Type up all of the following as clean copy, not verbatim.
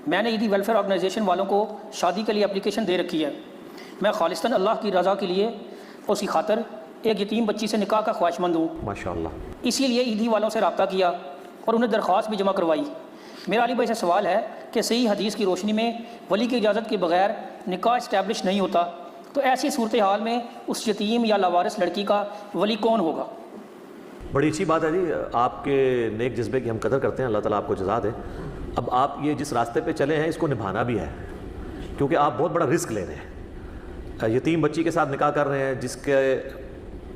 میں نے ایدی welfare organization والوں کو شادی کے لیے اپلیکیشن دے رکھی ہے. میں خالصتاً اللہ کی رضا کے لیے اس کی خاطر ایک یتیم بچی سے نکاح کا خواہش مند ہوں. ماشاءاللہ. اسی لیے ایدی والوں سے رابطہ کیا اور انہیں درخواست بھی جمع کروائی. میرا علی بھائی سے سوال ہے کہ صحیح حدیث کی روشنی میں ولی کی اجازت کے بغیر نکاح اسٹیبلش نہیں ہوتا، تو ایسی صورتحال میں اس یتیم یا لاوارث لڑکی کا ولی کون ہوگا؟ بڑی اچھی بات ہے جی، آپ کے نیک جذبے کی ہم قدر کرتے ہیں، اللہ تعالیٰ آپ کو جزا دے. اب آپ یہ جس راستے پہ چلے ہیں اس کو نبھانا بھی ہے، کیونکہ آپ بہت بڑا رسک لے رہے ہیں. یتیم بچی کے ساتھ نکاح کر رہے ہیں جس کے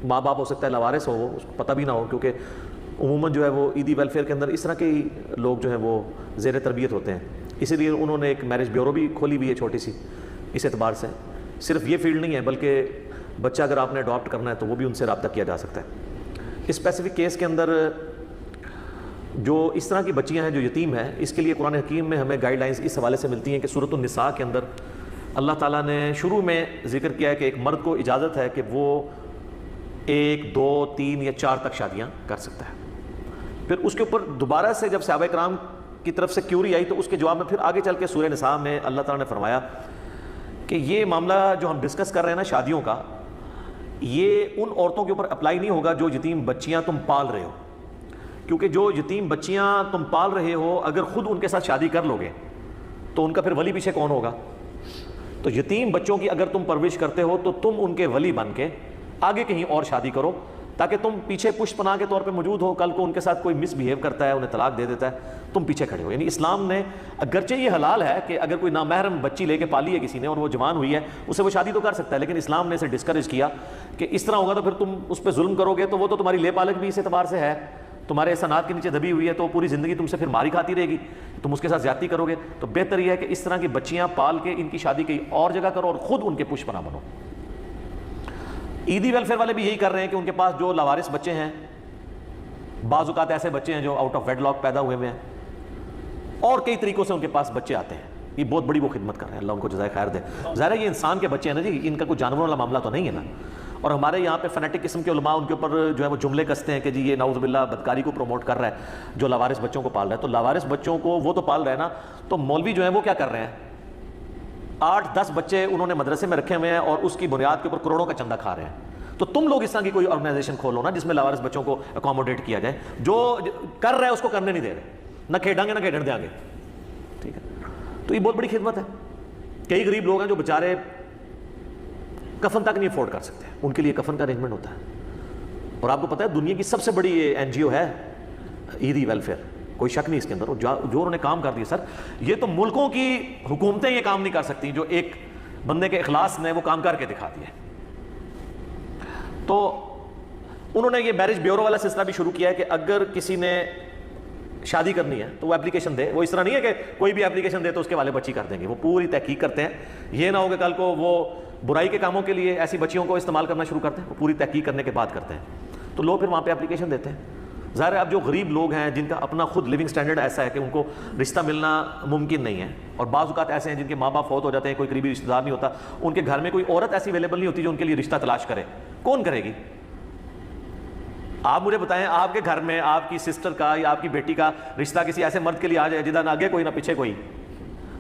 ماں باپ ہو سکتا ہے لاوارث ہو، اس کو پتہ بھی نہ ہو، کیونکہ عموماً جو ہے وہ ایدی ویلفیئر کے اندر اس طرح کے لوگ جو ہیں وہ زیر تربیت ہوتے ہیں. اسی لیے انہوں نے ایک میرج بیورو بھی کھولی ہوئی ہے چھوٹی سی. اس اعتبار سے صرف یہ فیلڈ نہیں ہے بلکہ بچہ اگر آپ نے اڈاپٹ کرنا ہے تو وہ بھی ان سے رابطہ کیا جا سکتا ہے. اسپیسیفک کیس کے اندر جو اس طرح کی بچیاں ہیں جو یتیم ہیں، اس کے لیے قرآن حکیم میں ہمیں گائیڈ لائنز اس حوالے سے ملتی ہیں کہ سورۃ النساء کے اندر اللہ تعالیٰ نے شروع میں ذکر کیا ہے کہ ایک مرد کو اجازت ہے کہ وہ 1 2 3 یا 4 تک شادیاں کر سکتا ہے. پھر اس کے اوپر دوبارہ سے جب صحابہ کرام کی طرف سے کیوری آئی تو اس کے جواب میں پھر آگے چل کے سورہ نساء میں اللہ تعالیٰ نے فرمایا کہ یہ معاملہ جو ہم ڈسکس کر رہے ہیں نا شادیوں کا، یہ ان عورتوں کے اوپر اپلائی نہیں ہوگا جو یتیم بچیاں تم پال رہے ہو. کیونکہ جو یتیم بچیاں تم پال رہے ہو اگر خود ان کے ساتھ شادی کر لو گے تو ان کا پھر ولی پیچھے کون ہوگا؟ تو یتیم بچوں کی اگر تم پرورش کرتے ہو تو تم ان کے ولی بن کے آگے کہیں اور شادی کرو تاکہ تم پیچھے پشت پناہ کے طور پہ موجود ہو. کل کو ان کے ساتھ کوئی مس بیہیو کرتا ہے، انہیں طلاق دے دیتا ہے، تم پیچھے کھڑے ہو. یعنی اسلام نے اگرچہ یہ حلال ہے کہ اگر کوئی نامحرم بچی لے کے پالی ہے کسی نے اور وہ جوان ہوئی ہے اسے وہ شادی تو کر سکتا ہے، لیکن اسلام نے اسے ڈسکریج کیا کہ اس طرح ہوگا تو پھر تم اس پہ ظلم کرو گے تو وہ تو تمہاری لے پالک بھی اس اعتبار سے ہے، تمہارے احسانات کے نیچے دبی ہوئی ہے، تو پوری زندگی تم سے پھر ماری کھاتی رہے گی، تم اس کے ساتھ زیادتی کرو گے. تو بہتر یہ ہے کہ اس طرح کی بچیاں پال کے ان کی شادی کہیں اور جگہ کرو اور خود ان کے پشت پناہ بنو. ایدی ویلفیئر والے بھی یہی کر رہے ہیں کہ ان کے پاس جو لاوارث بچے ہیں، بعض اوقات ایسے بچے ہیں جو آؤٹ آف ویڈ لاک پیدا ہوئے ہوئے ہیں اور کئی طریقوں سے ان کے پاس بچے آتے ہیں، یہ بہت بڑی وہ خدمت کر رہے ہیں، اللہ ان کو جزائے خیر دے. ظاہر ہے یہ انسان کے بچے ہیں نا جی، ان کا کوئی جانوروں والا معاملہ تو نہیں ہے نا. اور ہمارے یہاں پہ فنیٹک قسم کے علماء ان کے اوپر جو ہے وہ جملے کستے ہیں کہ جی یہ نعوذ باللہ بدکاری کو پروموٹ کر رہا ہے جو لاوارث بچوں کو پال رہا ہے. تو لاوارث بچوں کو وہ تو پال رہے ہیں نا، تو مولوی جو ہیں وہ کیا کر رہے ہیں؟ 8-10 بچے انہوں نے مدرسے میں رکھے ہوئے ہیں اور اس کی بنیاد کے اوپر کروڑوں کا چندہ کھا رہے ہیں. تو تم لوگ اس طرح کی کوئی آرگنائزیشن کھولو نا جس میں لاوارث بچوں کو اکوموڈیٹ کیا جائے. جو کر رہا ہے اس کو کرنے نہیں دے رہے، نہ کھیڑیں گے نہ کھیڑن دیں گے. ٹھیک ہے، تو یہ بہت بڑی خدمت ہے. کئی غریب لوگ ہیں جو بیچارے کفن تک نہیں افورڈ کر سکتے، ان کے لیے کفن کا ارینجمنٹ ہوتا ہے. اور آپ کو پتہ ہے دنیا کی سب سے بڑی این جی او ہے ایدی ویلفیئر، کوئی شک نہیں اس کے اندر. جو انہوں نے کام کر دیا سر، یہ تو ملکوں کی حکومتیں یہ کام نہیں کر سکتی جو ایک بندے کے اخلاص نے وہ کام کر کے دکھا دیا. تو انہوں نے یہ میرج بیورو والا سلسلہ بھی شروع کیا ہے کہ اگر کسی نے شادی کرنی ہے تو وہ اپلیکیشن دے. وہ اس طرح نہیں ہے کہ کوئی بھی اپلیکیشن دے تو اس کے والے بچی کر دیں گے، وہ پوری تحقیق کرتے ہیں. یہ نہ ہو کہ کل کو وہ برائی کے کاموں کے لیے ایسی بچیوں کو استعمال کرنا شروع کرتے ہیں، وہ پوری تحقیق کرنے کے بعد کرتے ہیں. تو لوگ پھر وہاں پہ اپلیکیشن دیتے ہیں. ظاہر ہے اب جو غریب لوگ ہیں جن کا اپنا خود لیونگ سٹینڈرڈ ایسا ہے کہ ان کو رشتہ ملنا ممکن نہیں ہے، اور بعض اوقات ایسے ہیں جن کے ماں باپ فوت ہو جاتے ہیں، کوئی قریبی رشتہ دار نہیں ہوتا، ان کے گھر میں کوئی عورت ایسی اویلیبل نہیں ہوتی جو ان کے لیے رشتہ تلاش کرے. کون کرے گی؟ آپ مجھے بتائیں آپ کے گھر میں آپ کی سسٹر کا یا آپ کی بیٹی کا رشتہ کسی ایسے مرد کے لیے آ جائے جدھر نہ آگے کوئی نہ پیچھے کوئی،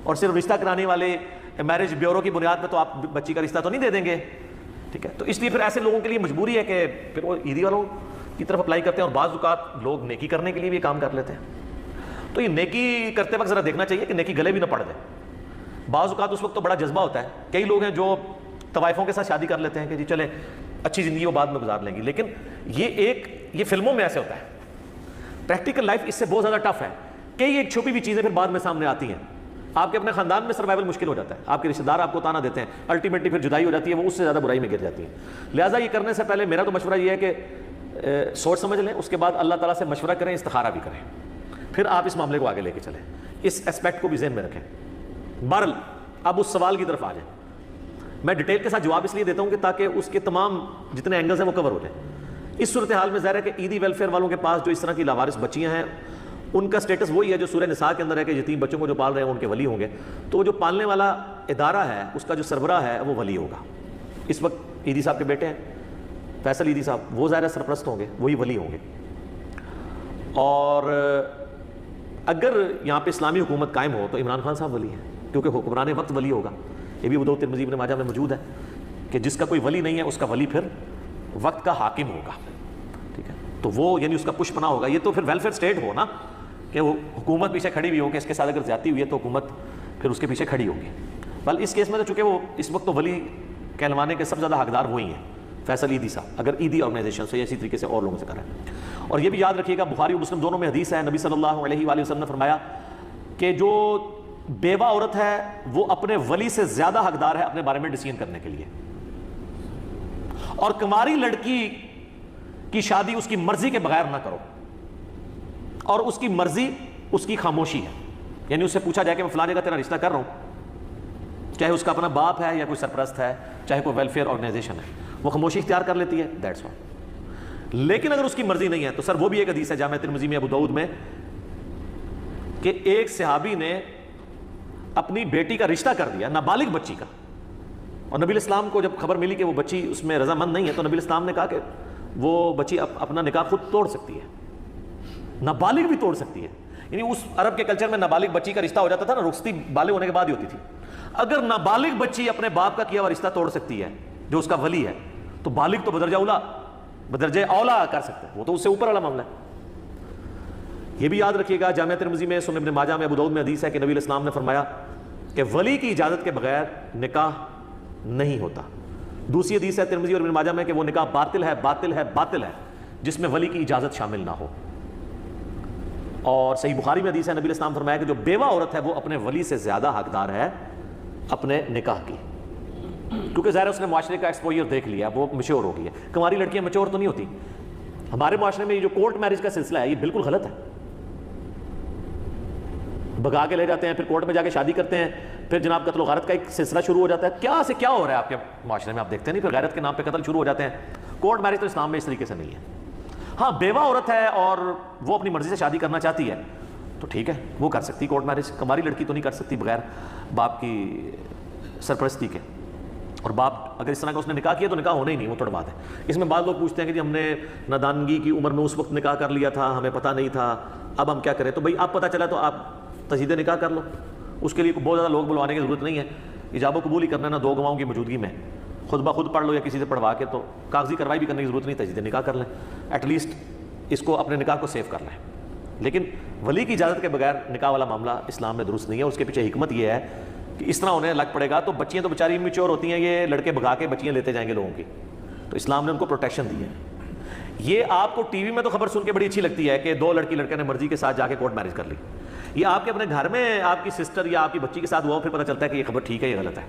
اور صرف رشتہ کرانے والے میرج بیورو کی بنیاد پہ تو آپ بچی کا رشتہ تو نہیں دے دیں گے. ٹھیک ہے، تو اس لیے پھر ایسے لوگوں کے لیے مجبوری ہے کہ پھر وہ ایدی والوں کی طرف اپلائی کرتے ہیں. اور بعض اوقات لوگ نیکی کرنے کے لیے بھی کام کر لیتے ہیں. تو یہ نیکی کرتے وقت ذرا دیکھنا چاہیے کہ نیکی گلے بھی نہ پڑ جائے. بعض اوقات اس وقت تو بڑا جذبہ ہوتا ہے. کئی لوگ ہیں جو طوائفوں کے ساتھ شادی کر لیتے ہیں کہ جی چلے اچھی زندگی وہ بعد میں گزار لیں گی، لیکن یہ فلموں میں ایسے ہوتا ہے. پریکٹیکل لائف اس سے بہت زیادہ ٹف ہے. کئی ایک چھپی ہوئی چیزیں پھر بعد میں سامنے آتی ہیں. آپ کے اپنے خاندان میں سروائیول مشکل ہو جاتا ہے، آپ کے رشتہ دار آپ کو تانا دیتے ہیں، الٹیمیٹلی پھر جدائی ہو جاتی ہے، وہ اس سے زیادہ برائی میں گر جاتی ہے. لہٰذا یہ کرنے سے پہلے میرا تو مشورہ یہ ہے کہ سوچ سمجھ لیں، اس کے بعد اللہ تعالیٰ سے مشورہ کریں، استخارہ بھی کریں، پھر آپ اس معاملے کو آگے لے کے چلیں. اس اسپیکٹ کو بھی ذہن میں رکھیں. بہرحال اب اس سوال کی طرف آ جائیں. میں ڈیٹیل کے ساتھ جواب اس لیے دیتا ہوں کہ تاکہ اس کے تمام جتنے اینگلز ہیں وہ کور ہو جائیں. اس صورتحال میں ظاہر ہے کہ ایدی ویلفیئر والوں کے پاس جو اس طرح کی لاوارث بچیاں ہیں ان کا سٹیٹس وہی ہے جو سورہ نساء کے اندر ہے کہ یتیم بچوں کو جو پال رہے ہیں ان کے ولی ہوں گے. تو جو پالنے والا ادارہ ہے اس کا جو سربراہ ہے وہ ولی ہوگا. اس وقت ایدی صاحب کے بیٹے ہیں فیصل ایدی صاحب، وہ ظاہر سرپرست ہوں گے، وہی ولی ہوں گے. اور اگر یہاں پہ اسلامی حکومت قائم ہو تو عمران خان صاحب ولی ہیں، کیونکہ حکمران وقت ولی ہوگا. یہ بھی ابو داؤد ترمذی ابن ماجہ میں موجود ہے کہ جس کا کوئی ولی نہیں ہے اس کا ولی پھر وقت کا حاکم ہوگا. ٹھیک ہے، تو وہ یعنی اس کا پش پناہ ہوگا. یہ تو پھر ویلفیئر اسٹیٹ ہو نا کہ وہ حکومت پیچھے کھڑی ہوئی ہو کہ اس کے ساتھ اگر زیادتی ہوئی ہے تو حکومت پھر اس کے پیچھے کھڑی ہوگی. بل اس کیس میں تو چونکہ وہ اس وقت تو ولی کہلوانے کے سب سے زیادہ حقدار وہی ہیں، فیصل ایدی صاحب، اگر ایدی آرگنائزیشن سے یا اسی طریقے سے اور لوگوں سے کریں. اور یہ بھی یاد رکھیے گا بخاری اور مسلم دونوں میں حدیث ہے، نبی صلی اللہ علیہ وآلہ وسلم نے فرمایا کہ جو بیوہ عورت ہے وہ اپنے ولی سے زیادہ حقدار ہے اپنے بارے میں ڈیسیژن کرنے کے لیے، اور کنواری لڑکی کی شادی اس کی مرضی کے بغیر نہ کرو، اور اس کی مرضی اس کی خاموشی ہے. یعنی اس سے پوچھا جائے کہ میں فلاں جگہ تیرا رشتہ کر رہا ہوں، چاہے اس کا اپنا باپ ہے یا کوئی سرپرست ہے، چاہے کوئی ویلفیئر آرگنائزیشن ہے، وہ خاموشی اختیار کر لیتی ہے، دیٹس آل. لیکن اگر اس کی مرضی نہیں ہے تو سر وہ بھی ایک حدیث ہے جامع ترمذی میں ابو داؤد میں کہ ایک صحابی نے اپنی بیٹی کا رشتہ کر دیا، نابالغ بچی کا، اور نبی الاسلام کو جب خبر ملی کہ وہ بچی اس میں رضامند نہیں ہے تو نبی الاسلام نے کہا کہ وہ بچی اپنا نکاح خود توڑ سکتی ہے، نابالغ بھی توڑ سکتی ہے. یعنی اس عرب کے کلچر میں نابالغ بچی کا رشتہ ہو جاتا تھا نا، رخصتی بالغ ہونے کے بعد ہی ہوتی تھی. اگر نابالغ بچی اپنے باپ کا کیا ہوا رشتہ توڑ سکتی ہے جو اس کا ولی ہے، تو بالغ تو بدرجہ اولا کر سکتے ہیں، وہ تو اس سے اوپر والا معاملہ ہے. یہ بھی یاد رکھیے گا جامع ترمذی میں، سنن ابن ماجہ میں، ابو داؤد میں حدیث ہے کہ نبی علیہ السلام نے فرمایا کہ ولی کی اجازت کے بغیر نکاح نہیں ہوتا. دوسری حدیث ہے ترمذی اور ابن ماجہ میں کہ وہ نکاح باطل ہے باطل ہے باطل ہے جس میں ولی کی اجازت شامل نہ ہو. اور صحیح بخاری میں حدیث ہے نبی علیہ السلام فرمایا کہ جو بیوہ عورت ہے وہ اپنے ولی سے زیادہ حقدار ہے اپنے نکاح کی، کیونکہ ظاہر اس نے معاشرے کا ایکسپوجر دیکھ لیا، وہ میچور ہو گئی ہے. کنواری لڑکیاں میچور تو نہیں ہوتی. ہمارے معاشرے میں یہ جو کورٹ میرج کا سلسلہ ہے یہ بالکل غلط ہے. بھگا کے لے جاتے ہیں، پھر کورٹ میں جا کے شادی کرتے ہیں، پھر جناب قتل و غارت کا ایک سلسلہ شروع ہو جاتا ہے. کیا سے کیا ہو رہا ہے آپ کے معاشرے میں آپ دیکھتے نہیں، پھر غیرت کے نام پہ قتل شروع ہو جاتے ہیں. کورٹ میرج تو اسلام میں اس طریقے سے نہیں ہے. ہاں بیوہ عورت ہے اور وہ اپنی مرضی سے شادی کرنا چاہتی ہے تو ٹھیک ہے، وہ کر سکتی کورٹ میرج. ہماری لڑکی تو نہیں کر سکتی بغیر باپ کی سرپرستی کے، اور باپ اگر اس طرح کا اس نے نکاح کیا تو نکاح ہونا ہی نہیں، وہ توڑوا دے. اس میں بعض لوگ پوچھتے ہیں کہ جی ہم نے نادانگی کی عمر میں اس وقت نکاح کر لیا تھا، ہمیں پتہ نہیں تھا، اب ہم کیا کریں؟ تو بھائی آپ پتہ چلا تو آپ تجدید نکاح کر لو. اس کے لیے بہت زیادہ لوگ بلوانے کی ضرورت نہیں ہے، ایجاب و قبول ہی کرنا ہے نا، دو گواہوں کی موجودگی میں خود بخود پڑھ لو یا کسی سے پڑھوا کے، تو کاغذی کارروائی بھی کرنے کی ضرورت نہیں، تجدید نکاح کر لیں، ایٹ لیسٹ اس کو اپنے نکاح کو سیو کر لیں. لیکن ولی کی اجازت کے بغیر نکاح والا معاملہ اسلام میں درست نہیں ہے. اس کے پیچھے حکمت یہ ہے کہ اس طرح ہونے لگ پڑے گا تو بچیاں تو بیچاری میچور ہوتی ہیں، یہ لڑکے بھگا کے بچیاں لیتے جائیں گے لوگوں کی، تو اسلام نے ان کو پروٹیکشن دی ہے. یہ آپ کو ٹی وی میں تو خبر سن کے بڑی اچھی لگتی ہے کہ دو لڑکے نے مرضی کے ساتھ جا کے کورٹ میرج کر لی. یہ آپ کے اپنے گھر میں آپ کی سسٹر یا آپ کی بچی کے ساتھ ہوا، پھر پتہ چلتا ہے کہ یہ خبر ٹھیک ہے یہ غلط ہے.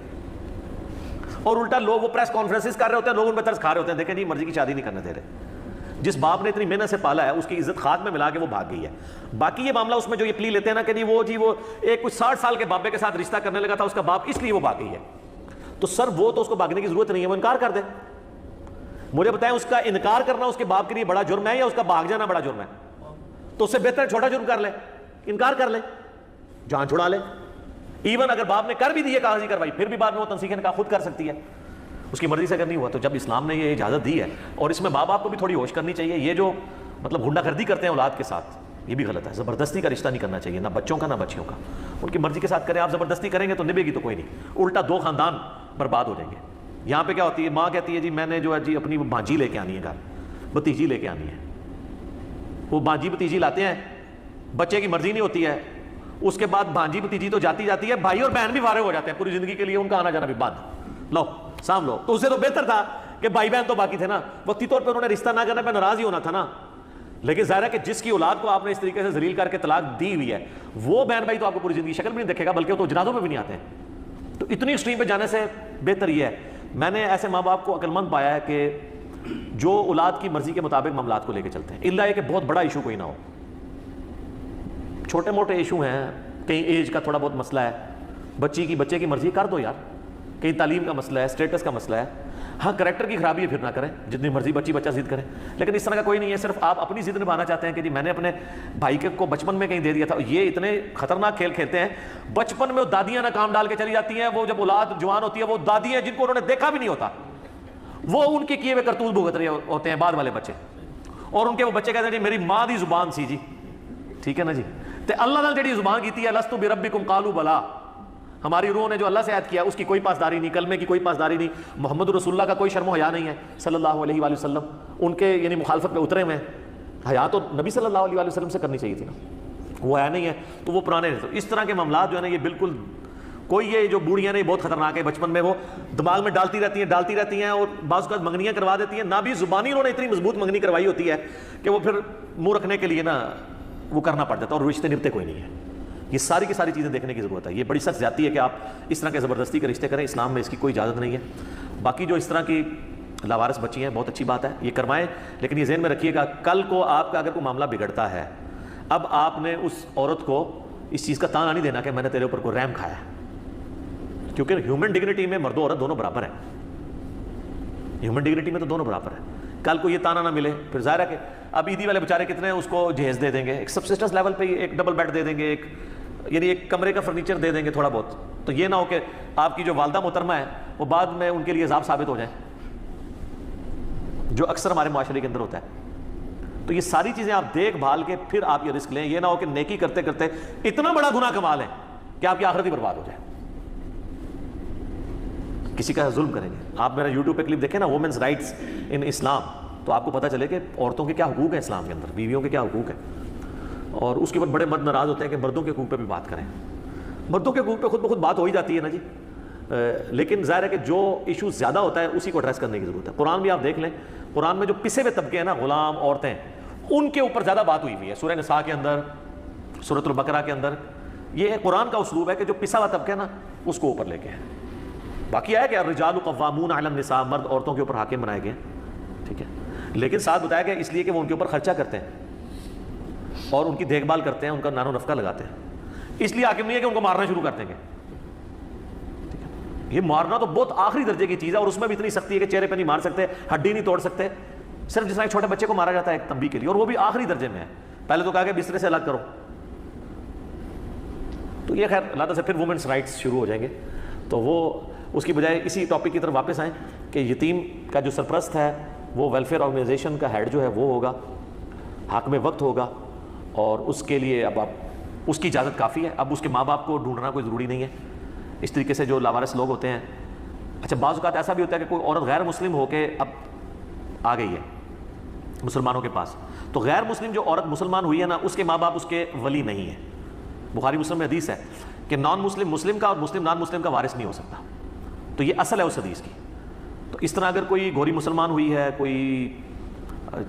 اور الٹا لوگ وہ پریس کانفرنسز کر رہے ہوتے ہیں، لوگ ان پہ ترس کھا رہے ہوتے ہیں، دیکھیں جی مرضی کی شادی نہیں کرنے دے رہے. جس باپ نے اتنی محنت سے پالا ہے اس کی عزت خاک میں ملا کے وہ بھاگ گئی ہے. باقی یہ معاملہ اس میں جو یہ پلی لیتے ہیں نا کہ وہ ایک کچھ 60 سال کے بابے کے ساتھ رشتہ کرنے لگا تھا اس کا باپ، اس لیے وہ بھاگ گئی ہے. تو سر وہ تو اس کو بھاگنے کی ضرورت نہیں ہے، وہ انکار کر دے. مجھے بتائیں اس کا انکار کرنا اس کے باپ کے لیے بڑا جرم ہے یا اس کا بھاگ جانا بڑا جرم ہے؟ تو اس سے بہتر چھوٹا جرم کر لے، انکار کر لے، جان چھڑا لے. ایون اگر باپ نے کر بھی دی ہے کاغذی کارروائی پھر بھی بعد میں وہ تنسیخ نکاح خود کر سکتی ہے، اس کی مرضی سے اگر نہیں ہوا. تو جب اسلام نے یہ اجازت دی ہے، اور اس میں ماں باپ کو بھی تھوڑی ہوش کرنی چاہیے. یہ جو مطلب غنڈہ گردی کرتے ہیں اولاد کے ساتھ یہ بھی غلط ہے. زبردستی کا رشتہ نہیں کرنا چاہیے، نہ بچوں کا نہ بچیوں کا. ان کی مرضی کے ساتھ کریں. آپ زبردستی کریں گے تو نبھے گی تو کوئی نہیں، الٹا دو خاندان برباد ہو جائیں گے. یہاں پہ کیا ہوتی ہے، ماں کہتی ہے جی میں نے جو ہے جی اپنی بھانجی لے کے آنی ہے گھر، بھتیجی لے کے آنی ہے. وہ بھانجی بھتیجی لاتے ہیں، بچے کی مرضی نہیں ہوتی ہے. اس کے بعد بھانجی بھتیجی تو جاتی ہے، بھائی اور بہن بھی فارغ ہو جاتے ہیں پوری زندگی کے لیے، ان کا آنا جانا بھی بند. لو سام لو. تو اسے تو بہتر تھا کہ بھائی بہن تو باقی تھے نا، وقتی طور پہ انہوں نے رشتہ نہ کرنے پہ ناراض ہی ہونا تھا نا. لیکن ظاہر ہے کہ جس کی اولاد کو آپ نے اس طریقے سے ذلیل کر کے طلاق دی ہوئی ہے، وہ بہن بھائی تو آپ کو پوری زندگی شکل بھی نہیں دیکھے گا، بلکہ وہ تو جنازوں میں بھی نہیں آتے ہیں. تو اتنی ایکسٹریم پہ جانے سے بہتر یہ ہے. میں نے ایسے ماں باپ کو عقل مند پایا ہے کہ جو اولاد کی مرضی کے مطابق معاملات کو لے کے چلتے ہیں، الا یہ کہ بہت بڑا ایشو کوئی نہ ہو. چھوٹے موٹے ایشو ہیں، کہیں ایج کا تھوڑا بہت مسئلہ ہے، بچے کی مرضی کر دو یار. کہیں تعلیم کا مسئلہ ہے، اسٹیٹس کا مسئلہ ہے، ہاں کریکٹر کی خرابی ہے پھر نہ کریں، جتنی مرضی بچہ ضد کرے. لیکن اس طرح کا کوئی نہیں ہے، صرف آپ اپنی ضد نبھانا چاہتے ہیں کہ جی میں نے اپنے بھائی کو بچپن میں کہیں دے دیا تھا. یہ اتنے خطرناک کھیل کھیلتے ہیں. بچپن میں وہ دادیاں نہ کام ڈال کے چلی جاتی ہیں، وہ جب اولاد جوان ہوتی ہے وہ دادی ہیں جن کو انہوں نے دیکھا بھی نہیں ہوتا، وہ ان کے کیے ہوئے کرتوت بھگت رہے ہوتے ہیں بعد والے بچے. اور ان کے وہ بچے کہتے ہیں جی میری ماں دی زبان سی جی، ٹھیک ہے نا جی. تے اللہ نال جڑی زبان کیتی ہے لستو بربکم قالوا بلا، ہماری روح نے جو اللہ سے عہد کیا اس کی کوئی پاسداری نہیں، کلمے کی کوئی پاسداری نہیں، محمد رسول اللہ کا کوئی شرم و حیا نہیں ہے صلی اللہ علیہ وآلہ وسلم، ان کے یعنی مخالفت پہ اترے ہوئے ہیں، حیا تو نبی صلی اللہ علیہ وآلہ وسلم سے کرنی چاہیے تھی نا، وہ حیا نہیں ہے تو وہ پرانے اس طرح کے معاملات جو ہے نا یہ بالکل کوئی یہ جو بوڑھیاں نہیں بہت خطرناک ہے، بچپن میں وہ دماغ میں ڈالتی رہتی ہیں اور بعض اوقات منگنیاں کروا دیتی ہیں، نہ بھی زبانی انہوں نے اتنی مضبوط منگنی کروائی ہوتی ہے کہ وہ پھر منہ رکھنے کے لیے نا وہ کرنا پڑ جاتا ہے اور رشتے نبھتے کوئی نہیں ہے۔ یہ ساری کی ساری چیزیں دیکھنے کی ضرورت ہے، یہ بڑی سخت زیادتی ہے کہ آپ اس طرح کے زبردستی کے رشتے کریں، اسلام میں اس کی کوئی اجازت نہیں ہے۔ باقی جو اس طرح کی لاوارث بچی ہیں بہت اچھی بات ہے، یہ کروائیں، لیکن یہ ذہن میں رکھیے گا کل کو آپ کا اگر کوئی معاملہ بگڑتا ہے، اب آپ نے اس عورت کو اس چیز کا تانا نہیں دینا کہ میں نے تیرے اوپر کوئی رحم کھایا ہے، کیونکہ ہیومن ڈگنیٹی میں مرد و عورت دونوں برابر ہیں، ہیومن ڈگنیٹی میں تو دونوں برابر ہیں۔ کل کو یہ تانا نہ ملے، پھر ظاہر ہے کہ اب عیدی والے بیچارے کتنے ہیں اس کو جہیز دے دیں گے، ایک سبسسٹنس لیول پہ ایک ڈبل بیڈ دے دیں گے، ایک یعنی ایک کمرے کا فرنیچر دے دیں گے تھوڑا بہت، تو یہ نہ ہو کہ آپ کی جو والدہ محترمہ ہے وہ بعد میں ان کے لیے عذاب ثابت ہو جائیں، جو اکثر ہمارے معاشرے کے اندر ہوتا ہے۔ تو یہ ساری چیزیں آپ دیکھ بھال کے پھر آپ یہ رسک لیں، یہ نہ ہو کہ نیکی کرتے کرتے اتنا بڑا گناہ کما لیں کہ آپ کی آخرت ہی برباد ہو جائے، کسی کا ظلم کریں گے۔ آپ میرا یوٹیوب پہ کلپ دیکھیں نا وومنز رائٹس ان اسلام، تو آپ کو پتہ چلے کہ عورتوں کے کیا حقوق ہیں اسلام کے اندر، بیویوں کے کیا حقوق ہیں، اور اس کے اوپر بڑے مرد ناراض ہوتے ہیں کہ مردوں کے حقوق پہ بھی بات کریں۔ مردوں کے حقوق پہ خود بخود بات ہو ہی جاتی ہے نا جی، لیکن ظاہر ہے کہ جو ایشو زیادہ ہوتا ہے اسی کو ایڈریس کرنے کی ضرورت ہے۔ قرآن بھی آپ دیکھ لیں، قرآن میں جو پسے ہوئے طبقے ہیں نا، غلام، عورتیں، ان کے اوپر زیادہ بات ہوئی ہے، سورہ نساء کے اندر، سورۃ البقرہ کے اندر۔ یہ قرآن کا اسلوب ہے کہ جو پسا ہوا طبقہ ہے نا اس کو اوپر لے کے ہے۔ باقی ہے کہ الرجال قوامون علی النساء، مرد عورتوں کے اوپر حاکم بنائے گئے، ٹھیک ہے، لیکن ساتھ بتایا کہ اس لیے کہ وہ ان کے اوپر خرچہ کرتے ہیں اور ان کی دیکھ بھال کرتے ہیں، ان کا نان و نفقہ لگاتے ہیں، اس لیے حاکم نہیں ہے کہ ان کو مارنا شروع کر دیں گے۔ یہ مارنا تو بہت آخری درجے کی چیز ہے، اور اس میں بھی اتنی سختی ہے کہ چہرے پہ نہیں مار سکتے، ہڈی نہیں توڑ سکتے، صرف جس طرح ایک چھوٹے بچے کو مارا جاتا ہے ایک تنبیہ کے لیے، اور وہ بھی آخری درجے میں ہے۔ پہلے تو کہا کہ بسترے سے الگ کرو، تو یہ خیر اللہ تعالیٰ سے پھر وومنس رائٹس شروع ہو جائیں گے، تو وہ اس کی بجائے اسی ٹاپک کی طرف واپس آئیں کہ یتیم کا جو سرپرست ہے وہ ویلفیئر آرگنائزیشن کا ہیڈ جو ہے وہ ہوگا، حاکم وقت ہوگا، اور اس کے لیے اب آپ اس کی اجازت کافی ہے، اب اس کے ماں باپ کو ڈھونڈنا کوئی ضروری نہیں ہے۔ اس طریقے سے جو لاوارث لوگ ہوتے ہیں، اچھا بعض اوقات ایسا بھی ہوتا ہے کہ کوئی عورت غیر مسلم ہو کے اب آ گئی ہے مسلمانوں کے پاس، تو غیر مسلم جو عورت مسلمان ہوئی ہے نا اس کے ماں باپ اس کے ولی نہیں ہیں۔ بخاری مسلم میں حدیث ہے کہ نان مسلم مسلم کا اور مسلم نان مسلم کا وارث نہیں ہو سکتا، تو یہ اصل ہے اس حدیث کی۔ تو اس طرح اگر کوئی گوری مسلمان ہوئی ہے، کوئی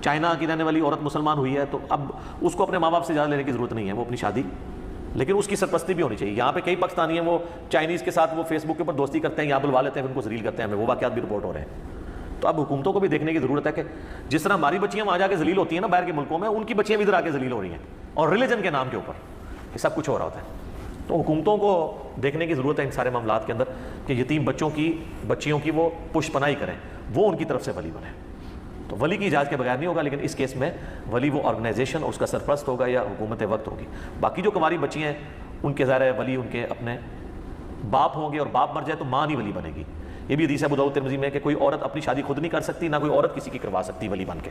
چائنا کی رہنے والی عورت مسلمان ہوئی ہے، تو اب اس کو اپنے ماں باپ سے اجازت لینے کی ضرورت نہیں ہے، وہ اپنی شادی، لیکن اس کی سرپرستی بھی ہونی چاہیے۔ یہاں پہ کئی پاکستانی ہیں وہ چائنیز کے ساتھ وہ فیس بک کے اوپر دوستی کرتے ہیں، یہاں بلوا لیتے ہیں، ان کو ذلیل کرتے ہیں، ہمیں وہ واقعات بھی رپورٹ ہو رہے ہیں۔ تو اب حکومتوں کو بھی دیکھنے کی ضرورت ہے کہ جس طرح ہماری بچیاں وہاں جا کے ذلیل ہوتی ہیں نا باہر کے ملکوں میں، ان کی بچیاں بھی ادھر آ کے ذلیل ہو رہی ہیں، اور ریلیجن کے نام کے اوپر یہ سب کچھ ہو رہا ہوتا ہے۔ تو حکومتوں کو دیکھنے کی ضرورت ہے ان سارے معاملات کے اندر کہ یتیم بچیوں کی وہ پشت پناہی کریں، وہ ان کی طرف سے ولی بنیں۔ تو ولی کی اجازت کے بغیر نہیں ہوگا، لیکن اس کیس میں ولی وہ آرگنائزیشن اور اس کا سرپرست ہوگا یا حکومت وقت ہوگی۔ باقی جو کنواری بچیاں ہیں ان کے ظاہر ہے ولی ان کے اپنے باپ ہوں گے، اور باپ مر جائے تو ماں نہیں ولی بنے گی۔ یہ بھی حدیث ہے ابو داؤد ترمذی میں کہ کوئی عورت اپنی شادی خود نہیں کر سکتی، نہ کوئی عورت کسی کی کروا سکتی ولی بن کے،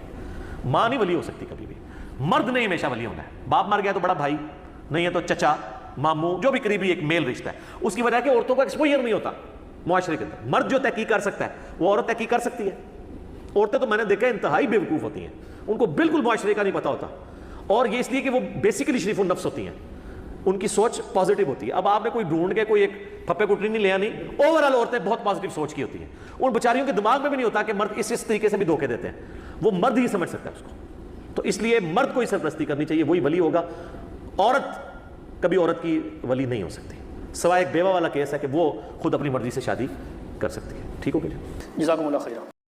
ماں نہیں ولی ہو سکتی کبھی بھی، مرد نہیں ہمیشہ ولی ہونا ہے۔ باپ مر گیا تو بڑا بھائی، نہیں ہے تو چچا، ماموں، جو بھی قریبی ایک میل رشتہ ہے۔ اس کی وجہ کہ عورتوں کا ایکسپوجر نہیں ہوتا معاشرے کے اندر، مرد جو تحقیق کر سکتا ہے وہ عورت تحقیق کر سکتی ہے۔ عورتیں تو میں نے دیکھا انتہائی بے وقوف ہوتی ہیں، ان کو بالکل معاشرے کا نہیں پتہ ہوتا، اور یہ اس لیے کہ وہ بیسیکلی شریف النفس ہوتی ہیں، ان کی سوچ پازیٹیو ہوتی ہے۔ اب آپ نے کوئی ڈھونڈ کے کوئی ایک پھپے کٹری نہیں لیا، نہیں، اوور آل عورتیں بہت پازیٹیو سوچ کی ہوتی ہیں، ان بیچاریوں کے دماغ میں بھی نہیں ہوتا کہ مرد اس طریقے سے بھی دھوکے دیتے ہیں، وہ مرد ہی سمجھ سکتا ہے اس کو۔ تو اس لیے مرد کو ہی سرپرستی کرنی چاہیے، وہی ولی ہوگا، عورت کبھی عورت کی ولی نہیں ہو سکتی، سوائے ایک بیوہ والا کیس ہے کہ وہ خود اپنی مرضی سے شادی کر سکتی ہے۔ ٹھیک ہو گیا؟ جزاکم اللہ خیر۔